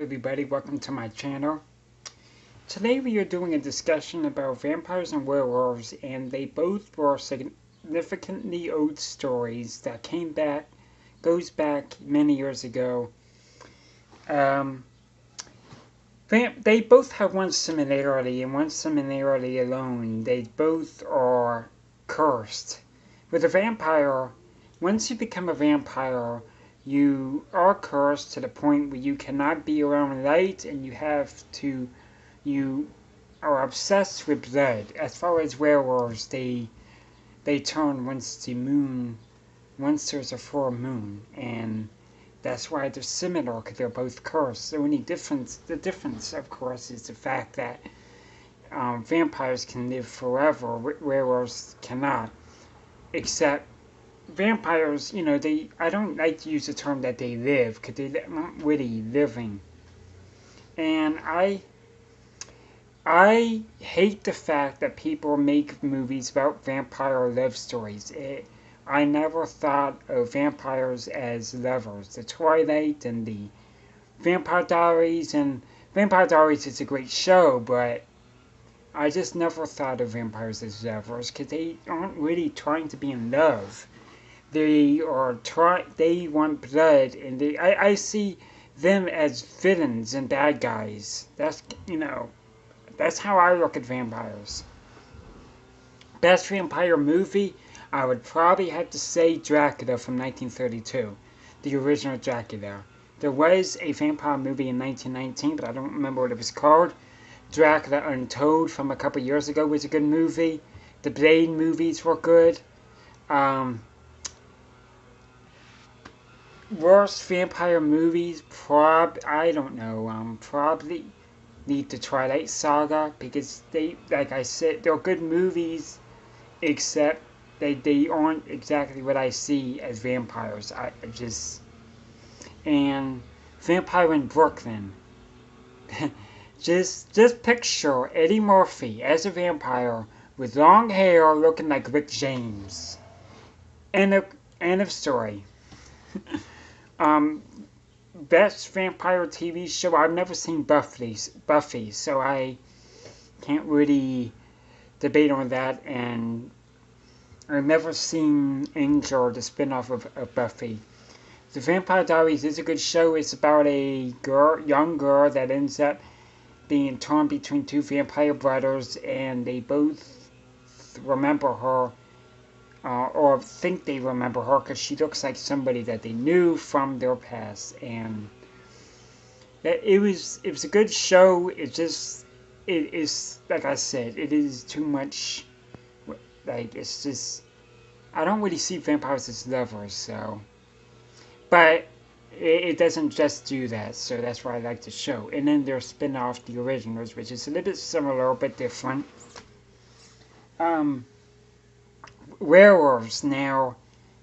Everybody, welcome to my channel. Today we are doing a discussion about vampires and werewolves, and they both were significantly old stories that goes back many years ago. Um, they both have one similarity, and one similarity alone. They both are cursed. With a vampire, once you become a vampire, you are cursed to the point where you cannot be around light, and you are obsessed with blood. As far as werewolves, they turn once there's a full moon, and that's why they're similar, because they're both cursed. The difference, of course, is the fact that vampires can live forever, werewolves cannot. Except vampires, I don't like to use the term that they live, because they're not really living. And I hate the fact that people make movies about vampire love stories. I never thought of vampires as lovers. The Twilight and the Vampire Diaries is a great show, but I just never thought of vampires as lovers, because they aren't really trying to be in love. They want blood, and I see them as villains and bad guys. That's how I look at vampires. Best vampire movie, I would probably have to say Dracula from 1932, the original Dracula. There was a vampire movie in 1919, but I don't remember what it was called. Dracula Untold from a couple years ago was a good movie. The Blade movies were good. Worst vampire movies, I don't know. Probably the Twilight Saga, because like I said, they're good movies, except they aren't exactly what I see as vampires. And Vampire in Brooklyn. just picture Eddie Murphy as a vampire with long hair, looking like Rick James. End of story. Best vampire TV show, I've never seen Buffy, so I can't really debate on that, and I've never seen Angel, the spin-off of Buffy. The Vampire Diaries is a good show. It's about a young girl that ends up being torn between two vampire brothers, and they both remember her, or think they remember her, because she looks like somebody that they knew from their past. And it was a good show. It is, like I said, it is too much. Like, it's just, I don't really see vampires as lovers, so. But it doesn't just do that, so that's why I like the show. And then there's spin-off, The Originals, which is a little bit similar but different. Werewolves now.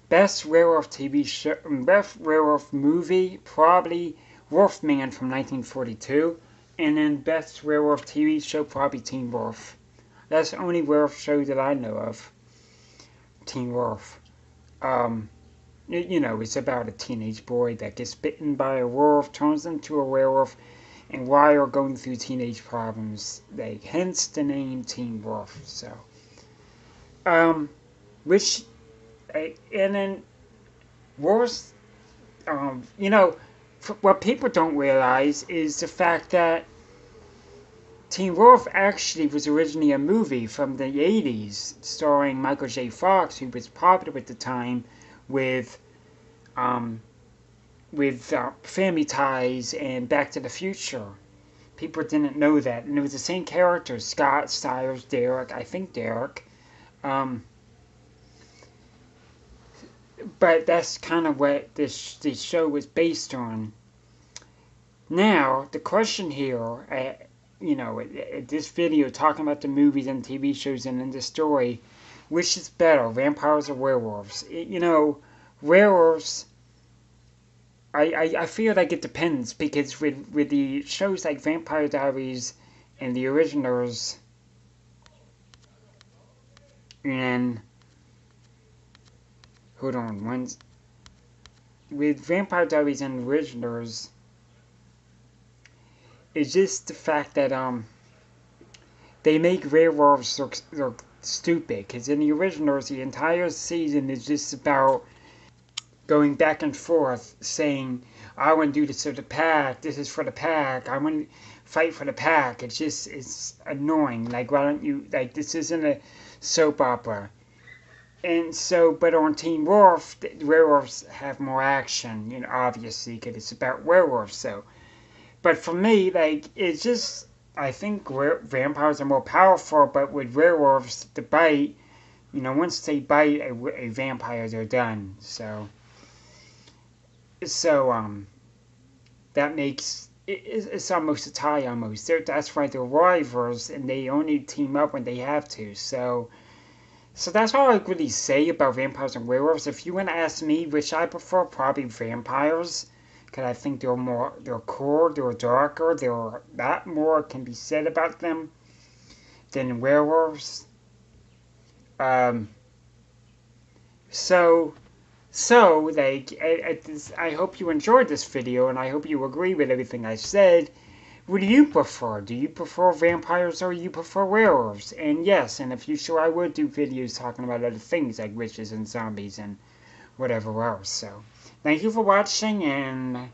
Best werewolf TV show, best werewolf movie, probably Wolfman from 1942. And then best werewolf TV show, probably Teen Wolf. That's the only werewolf show that I know of. Teen Wolf. It's about a teenage boy that gets bitten by a wolf, turns into a werewolf, and while going through teenage problems, hence the name Teen Wolf. So, which, and then worse, what people don't realize is the fact that Teen Wolf actually was originally a movie from the 80s, starring Michael J. Fox, who was popular at the time with Family Ties and Back to the Future. People didn't know that, and it was the same characters: Scott, Stiles, Derek. I think Derek. But that's kind of what this show was based on. Now, the question here, this video talking about the movies and TV shows and in the story, which is better, vampires or werewolves? Werewolves, I feel like it depends, because with the shows like Vampire Diaries and The Originals, and hold on, with Vampire Diaries and Originals, It's just the fact that they make werewolves look stupid. Because in the originals, the entire season is just about going back and forth, saying, "I want to do this for the pack. This is for the pack. I want to fight for the pack." It's annoying. Like, why don't you, like, this isn't a soap opera. And so, but on Teen Wolf, the werewolves have more action, obviously, because it's about werewolves. So, but for me, like, it's just, I think vampires are more powerful, but with werewolves, the bite, once they bite a vampire, they're done. So that makes it's almost a tie almost. That's why they're rivals, and they only team up when they have to. So that's all I really say about vampires and werewolves. If you want to ask me which I prefer, probably vampires, because I think they're cool, they're darker, that more can be said about them than werewolves. Um, so, like, I hope you enjoyed this video, and I hope you agree with everything I said. What do you prefer? Do you prefer vampires or you prefer werewolves? And yes, in the future I would do videos talking about other things like witches and zombies and whatever else. So, thank you for watching, and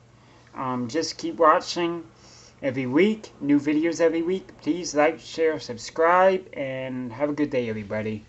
just keep watching every week. New videos every week. Please like, share, subscribe, and have a good day, everybody.